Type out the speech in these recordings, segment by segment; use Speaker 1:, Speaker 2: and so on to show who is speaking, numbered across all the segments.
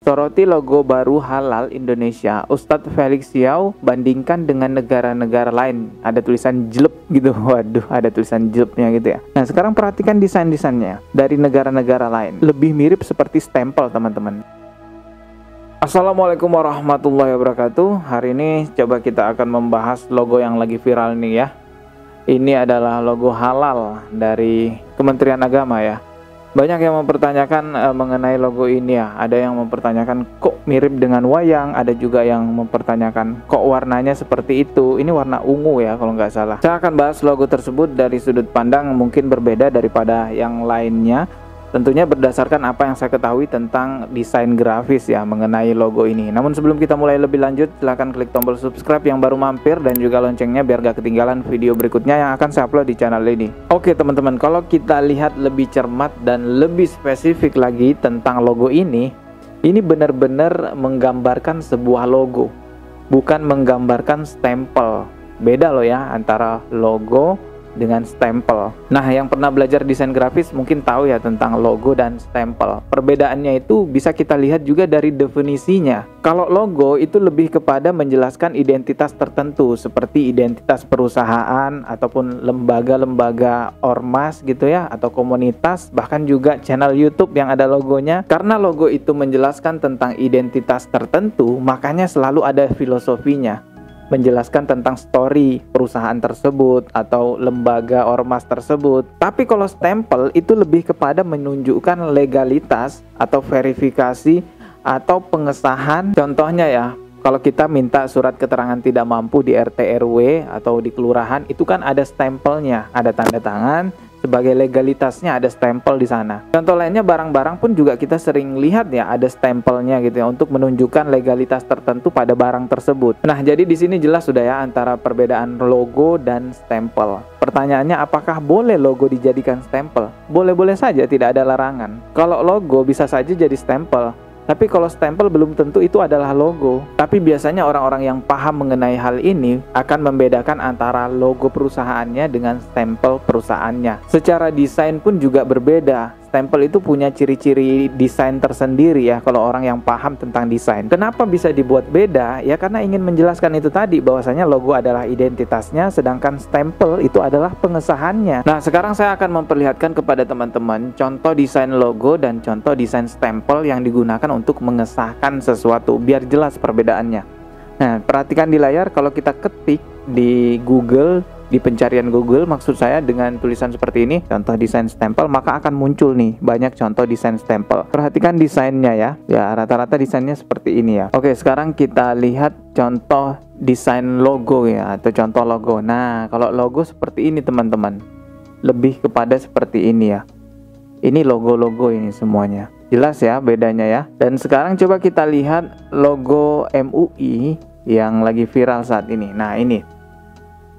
Speaker 1: Soroti logo baru halal Indonesia. Ustadz Felix Xiao bandingkan dengan negara-negara lain. Ada tulisan jelep gitu. Waduh, ada tulisan jelepnya gitu ya. Nah, sekarang perhatikan desain-desainnya dari negara-negara lain. Lebih mirip seperti stempel, teman-teman. Assalamualaikum warahmatullahi wabarakatuh. Hari ini coba kita akan membahas logo yang lagi viral nih ya. Ini adalah logo halal dari Kementerian Agama ya. Banyak yang mempertanyakan mengenai logo ini ya. Ada yang mempertanyakan kok mirip dengan wayang. Ada juga yang mempertanyakan kok warnanya seperti itu. Ini warna ungu ya kalau nggak salah. Saya akan bahas logo tersebut dari sudut pandang mungkin berbeda daripada yang lainnya. Tentunya berdasarkan apa yang saya ketahui tentang desain grafis ya mengenai logo ini. Namun sebelum kita mulai lebih lanjut, silahkan klik tombol subscribe yang baru mampir dan juga loncengnya biar gak ketinggalan video berikutnya yang akan saya upload di channel ini. Oke teman-teman, kalau kita lihat lebih cermat dan lebih spesifik lagi tentang logo ini benar-benar menggambarkan sebuah logo, bukan menggambarkan stempel. Beda loh ya antara logo dengan stempel. Nah, yang pernah belajar desain grafis mungkin tahu ya tentang logo dan stempel. Perbedaannya itu bisa kita lihat juga dari definisinya. Kalau logo itu lebih kepada menjelaskan identitas tertentu seperti identitas perusahaan ataupun lembaga-lembaga ormas gitu ya, atau komunitas, bahkan juga channel YouTube yang ada logonya. Karena logo itu menjelaskan tentang identitas tertentu, makanya selalu ada filosofinya, menjelaskan tentang story perusahaan tersebut atau lembaga ormas tersebut. Tapi kalau stempel itu lebih kepada menunjukkan legalitas atau verifikasi atau pengesahan. Contohnya ya, kalau kita minta surat keterangan tidak mampu di RT RW atau di kelurahan, itu kan ada stempelnya, ada tanda tangan. Sebagai legalitasnya ada stempel di sana. Contoh lainnya barang-barang pun juga kita sering lihat ya ada stempelnya gitu ya untuk menunjukkan legalitas tertentu pada barang tersebut. Nah, jadi di sini jelas sudah ya antara perbedaan logo dan stempel. Pertanyaannya, apakah boleh logo dijadikan stempel? Boleh-boleh saja, tidak ada larangan. Kalau logo bisa saja jadi stempel. Tapi kalau stempel belum tentu itu adalah logo. Tapi biasanya orang-orang yang paham mengenai hal ini akan membedakan antara logo perusahaannya dengan stempel perusahaannya. Secara desain pun juga berbeda. Stempel itu punya ciri-ciri desain tersendiri ya kalau orang yang paham tentang desain. Kenapa bisa dibuat beda? Ya karena ingin menjelaskan itu tadi, bahwasanya logo adalah identitasnya, sedangkan stempel itu adalah pengesahannya. Nah, sekarang saya akan memperlihatkan kepada teman-teman contoh desain logo dan contoh desain stempel yang digunakan untuk mengesahkan sesuatu biar jelas perbedaannya. Nah, perhatikan di layar, kalau kita ketik di Google, di pencarian Google maksud saya, dengan tulisan seperti ini, contoh desain stempel, maka akan muncul nih banyak contoh desain stempel. Perhatikan desainnya ya. Ya, rata-rata desainnya seperti ini ya. Oke, sekarang kita lihat contoh desain logo ya, atau contoh logo. Nah, kalau logo seperti ini teman-teman, lebih kepada seperti ini ya. Ini logo-logo ini semuanya. Jelas ya bedanya ya. Dan sekarang coba kita lihat logo MUI yang lagi viral saat ini. Nah, ini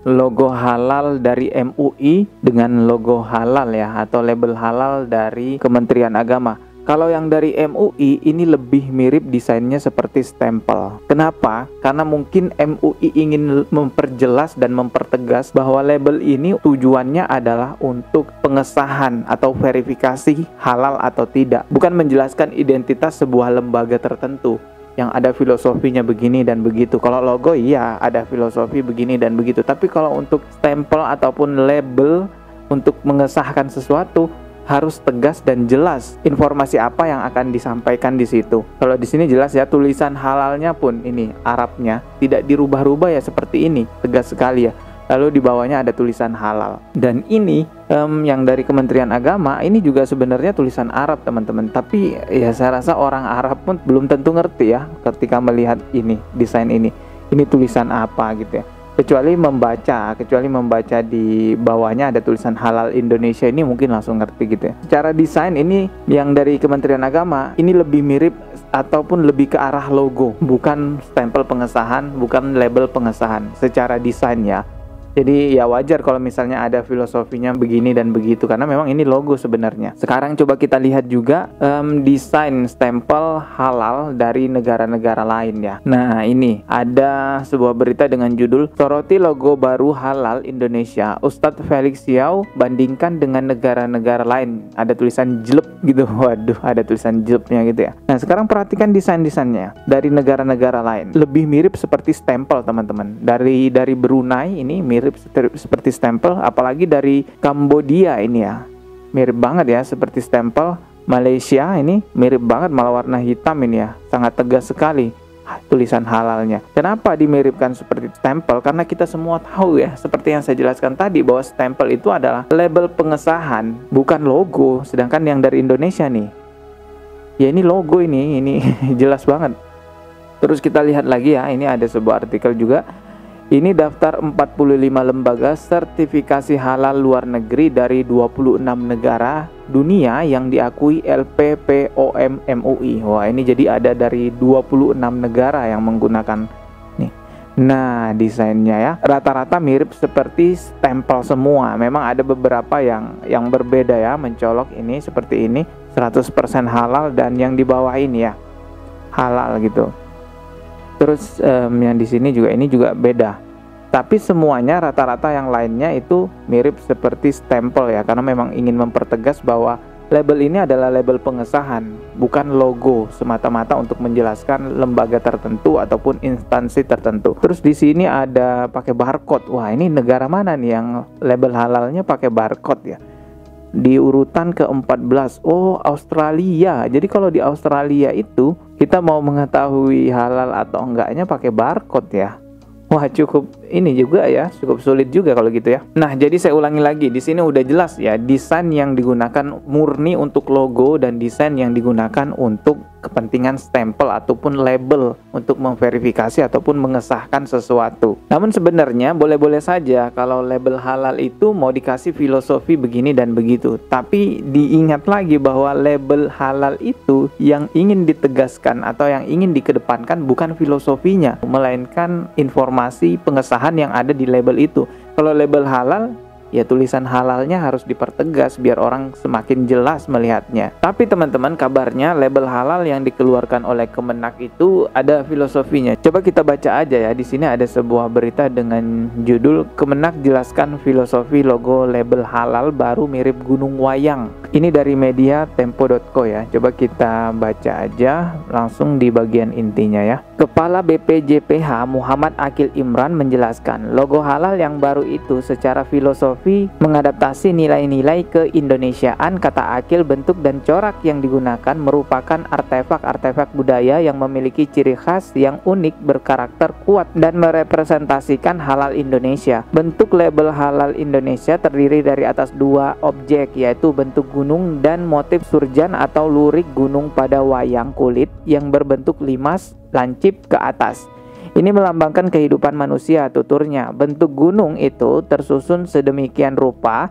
Speaker 1: logo halal dari MUI dengan logo halal ya, atau label halal dari Kementerian Agama. Kalau yang dari MUI ini lebih mirip desainnya seperti stempel. Kenapa? Karena mungkin MUI ingin memperjelas dan mempertegas bahwa label ini tujuannya adalah untuk pengesahan atau verifikasi halal atau tidak, bukan menjelaskan identitas sebuah lembaga tertentu yang ada filosofinya begini dan begitu. Kalau logo iya ada filosofi begini dan begitu. Tapi kalau untuk stempel ataupun label untuk mengesahkan sesuatu, harus tegas dan jelas informasi apa yang akan disampaikan di situ. Kalau di sini jelas ya, tulisan halalnya pun ini Arabnya tidak dirubah-rubah ya, seperti ini, tegas sekali ya. Lalu di bawahnya ada tulisan halal. Dan ini yang dari Kementerian Agama ini juga sebenarnya tulisan Arab teman-teman. Tapi ya saya rasa orang Arab pun belum tentu ngerti ya ketika melihat ini, desain ini. Ini tulisan apa gitu ya. Kecuali membaca di bawahnya ada tulisan halal Indonesia, ini mungkin langsung ngerti gitu ya. Secara desain ini yang dari Kementerian Agama ini lebih mirip ataupun lebih ke arah logo, bukan stempel pengesahan, bukan label pengesahan secara desain ya. Jadi ya wajar kalau misalnya ada filosofinya begini dan begitu, karena memang ini logo sebenarnya. Sekarang coba kita lihat juga desain stempel halal dari negara-negara lain ya. Nah ini ada sebuah berita dengan judul "Soroti logo baru halal Indonesia, Ustadz Felix Xiao bandingkan dengan negara-negara lain." Ada tulisan jelek gitu. Waduh, ada tulisan jeleknya gitu ya. Nah sekarang perhatikan desain-desainnya dari negara-negara lain. Lebih mirip seperti stempel teman-teman. Dari Brunei ini mirip seperti stempel, apalagi dari Kambodia ini ya. Mirip banget ya seperti stempel. Malaysia ini mirip banget, malah warna hitam ini ya. Sangat tegas sekali tulisan halalnya. Kenapa dimiripkan seperti stempel? Karena kita semua tahu ya, seperti yang saya jelaskan tadi, bahwa stempel itu adalah label pengesahan, bukan logo. Sedangkan yang dari Indonesia nih, ya ini logo ini jelas banget. Terus kita lihat lagi ya, ini ada sebuah artikel juga. Ini daftar 45 lembaga sertifikasi halal luar negeri dari 26 negara dunia yang diakui LPPOM MUI. Wah, ini jadi ada dari 26 negara yang menggunakan nih. Nah, desainnya ya rata-rata mirip seperti stempel semua. Memang ada beberapa yang berbeda ya, mencolok ini seperti ini 100% halal, dan yang di bawah ini ya halal gitu. Terus yang di sini juga ini juga beda. Tapi semuanya rata-rata yang lainnya itu mirip seperti stempel ya, karena memang ingin mempertegas bahwa label ini adalah label pengesahan, bukan logo semata-mata untuk menjelaskan lembaga tertentu ataupun instansi tertentu. Terus di sini ada pakai barcode. Wah, ini negara mana nih yang label halalnya pakai barcode ya? Di urutan ke-14. Oh, Australia. Jadi kalau di Australia itu kita mau mengetahui halal atau enggaknya pakai barcode ya. Wah, cukup ini juga ya, cukup sulit juga kalau gitu ya. Nah, jadi saya ulangi lagi, di sini udah jelas ya, desain yang digunakan murni untuk logo dan desain yang digunakan untuk kepentingan stempel ataupun label untuk memverifikasi ataupun mengesahkan sesuatu. Namun sebenarnya boleh-boleh saja kalau label halal itu mau dikasih filosofi begini dan begitu. Tapi diingat lagi bahwa label halal itu yang ingin ditegaskan atau yang ingin dikedepankan bukan filosofinya, melainkan informasi pengesahan yang ada di label itu. Kalau label halal, ya tulisan halalnya harus dipertegas biar orang semakin jelas melihatnya. Tapi teman-teman, kabarnya label halal yang dikeluarkan oleh Kemenak itu ada filosofinya. Coba kita baca aja ya. Di sini ada sebuah berita dengan judul "Kemenak jelaskan filosofi logo label halal baru mirip gunung wayang". Ini dari media tempo.co ya. Coba kita baca aja langsung di bagian intinya ya. Kepala BPJPH Muhammad Akil Imran menjelaskan, logo halal yang baru itu secara filosofi mengadaptasi nilai-nilai keindonesiaan. Kata Akil, bentuk dan corak yang digunakan merupakan artefak-artefak budaya yang memiliki ciri khas yang unik, berkarakter kuat, dan merepresentasikan halal Indonesia. Bentuk label halal Indonesia terdiri dari atas dua objek, yaitu bentuk gunung dan motif surjan atau lurik gunung pada wayang kulit yang berbentuk limas lancip ke atas. Ini melambangkan kehidupan manusia, tuturnya. Bentuk gunung itu tersusun sedemikian rupa,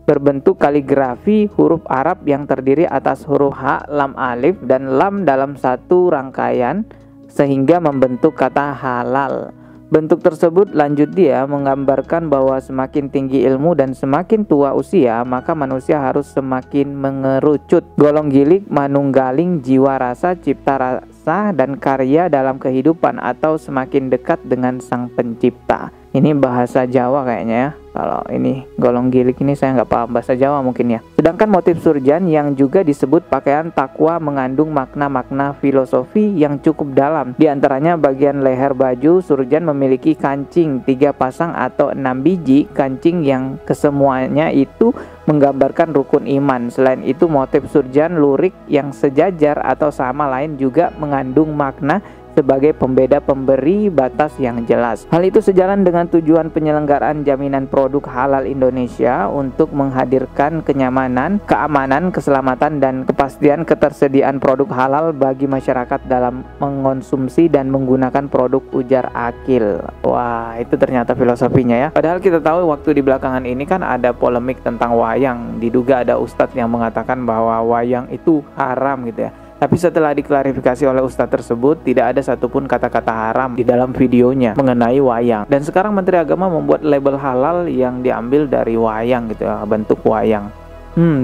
Speaker 1: berbentuk kaligrafi huruf Arab yang terdiri atas huruf H, lam alif, dan lam dalam satu rangkaian sehingga membentuk kata halal. Bentuk tersebut, lanjut dia, menggambarkan bahwa semakin tinggi ilmu dan semakin tua usia, maka manusia harus semakin mengerucut. Golong gilik manunggaling jiwa rasa, cipta rasa, dan karya dalam kehidupan, atau semakin dekat dengan sang pencipta. Ini bahasa Jawa kayaknya ya. Kalau ini golong gilik ini saya nggak paham bahasa Jawa mungkin ya. Sedangkan motif surjan yang juga disebut pakaian takwa mengandung makna-makna filosofi yang cukup dalam. Di antaranya bagian leher baju surjan memiliki kancing 3 pasang atau 6 biji kancing yang kesemuanya itu menggambarkan rukun iman. Selain itu, motif surjan lurik yang sejajar atau sama lain juga mengandung makna sebagai pembeda pemberi batas yang jelas. Hal itu sejalan dengan tujuan penyelenggaraan jaminan produk halal Indonesia untuk menghadirkan kenyamanan, keamanan, keselamatan, dan kepastian ketersediaan produk halal bagi masyarakat dalam mengonsumsi dan menggunakan produk, ujar Akil. Wah, itu ternyata filosofinya ya. Padahal kita tahu waktu di belakangan ini kan ada polemik tentang wayang. Diduga ada ustadz yang mengatakan bahwa wayang itu haram gitu ya. Tapi setelah diklarifikasi oleh ustadz tersebut, tidak ada satupun kata-kata haram di dalam videonya mengenai wayang. Dan sekarang Menteri Agama membuat label halal yang diambil dari wayang gitu ya, bentuk wayang.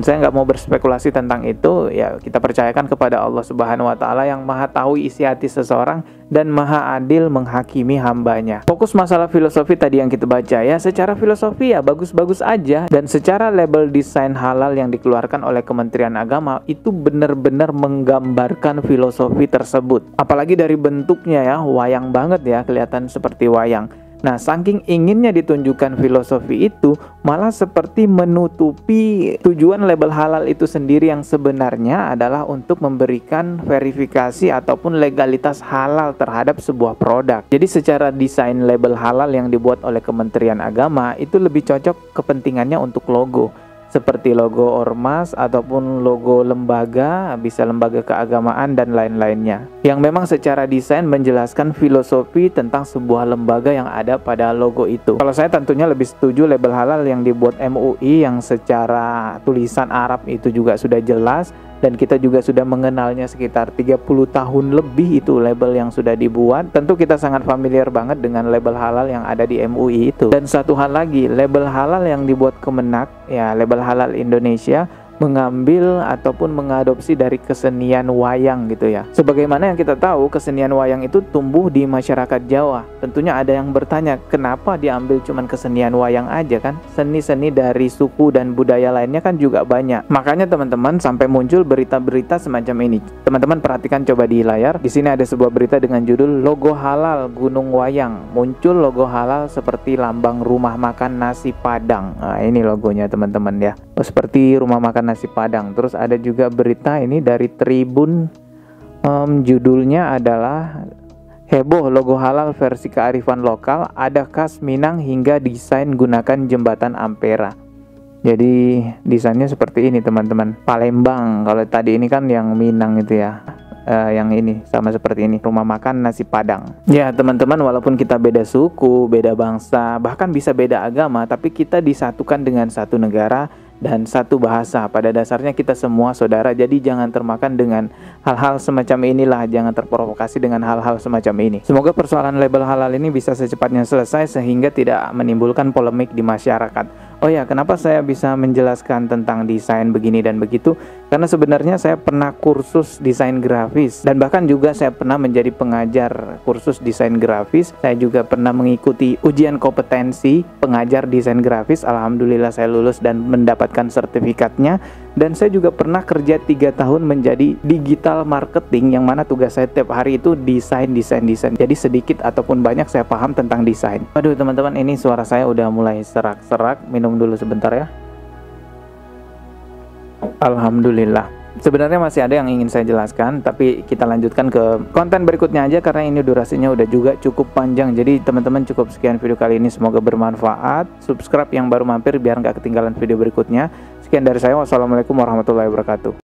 Speaker 1: Saya nggak mau berspekulasi tentang itu. Ya, kita percayakan kepada Allah Subhanahu wa Ta'ala yang Maha tahu isi hati seseorang dan Maha adil menghakimi hambanya. Fokus masalah filosofi tadi yang kita baca ya, secara filosofi ya bagus-bagus aja, dan secara label desain halal yang dikeluarkan oleh Kementerian Agama itu benar-benar menggambarkan filosofi tersebut. Apalagi dari bentuknya ya, wayang banget ya, kelihatan seperti wayang. Nah, saking inginnya ditunjukkan filosofi itu, malah seperti menutupi tujuan label halal itu sendiri yang sebenarnya adalah untuk memberikan verifikasi ataupun legalitas halal terhadap sebuah produk. Jadi secara desain label halal yang dibuat oleh Kementerian Agama itu lebih cocok kepentingannya untuk logo. Seperti logo ormas ataupun logo lembaga, bisa lembaga keagamaan dan lain-lainnya. Yang memang secara desain menjelaskan filosofi tentang sebuah lembaga yang ada pada logo itu. Kalau saya tentunya lebih setuju label halal yang dibuat MUI yang secara tulisan Arab itu juga sudah jelas. Dan kita juga sudah mengenalnya sekitar 30 tahun lebih itu label yang sudah dibuat. Tentu kita sangat familiar banget dengan label halal yang ada di MUI itu. Dan satu hal lagi, label halal yang dibuat Kemenak, ya label halal Indonesia, mengambil ataupun mengadopsi dari kesenian wayang gitu ya. Sebagaimana yang kita tahu, kesenian wayang itu tumbuh di masyarakat Jawa. Tentunya ada yang bertanya, kenapa diambil cuman kesenian wayang aja kan? Seni-seni dari suku dan budaya lainnya kan juga banyak. Makanya teman-teman sampai muncul berita-berita semacam ini. Teman-teman perhatikan coba di layar. Di sini ada sebuah berita dengan judul logo halal Gunung Wayang. Muncul logo halal seperti lambang rumah makan nasi Padang. Nah, ini logonya teman-teman ya. Seperti rumah makan nasi Padang. Terus ada juga berita ini dari Tribun, judulnya adalah heboh logo halal versi kearifan lokal, ada khas Minang hingga desain gunakan jembatan Ampera. Jadi desainnya seperti ini teman-teman. Palembang, kalau tadi ini kan yang Minang itu ya. Yang ini sama seperti ini, rumah makan nasi Padang. Ya teman-teman, walaupun kita beda suku, beda bangsa, bahkan bisa beda agama, tapi kita disatukan dengan satu negara dan satu bahasa. Pada dasarnya kita semua saudara. Jadi jangan termakan dengan hal-hal semacam inilah, jangan terprovokasi dengan hal-hal semacam ini. Semoga persoalan label halal ini bisa secepatnya selesai sehingga tidak menimbulkan polemik di masyarakat. Oh ya, kenapa saya bisa menjelaskan tentang desain begini dan begitu? Karena sebenarnya saya pernah kursus desain grafis, dan bahkan juga saya pernah menjadi pengajar kursus desain grafis. Saya juga pernah mengikuti ujian kompetensi pengajar desain grafis. Alhamdulillah saya lulus dan mendapatkan sertifikatnya. Dan saya juga pernah kerja 3 tahun menjadi digital marketing, yang mana tugas saya tiap hari itu desain. Jadi sedikit ataupun banyak saya paham tentang desain. Aduh teman-teman, ini suara saya udah mulai serak-serak. Minum dulu sebentar ya. Alhamdulillah. Sebenarnya masih ada yang ingin saya jelaskan, tapi kita lanjutkan ke konten berikutnya aja karena ini durasinya udah juga cukup panjang. Jadi teman-teman cukup sekian video kali ini, semoga bermanfaat. Subscribe yang baru mampir biar nggak ketinggalan video berikutnya. Sekian dari saya, wassalamualaikum warahmatullahi wabarakatuh.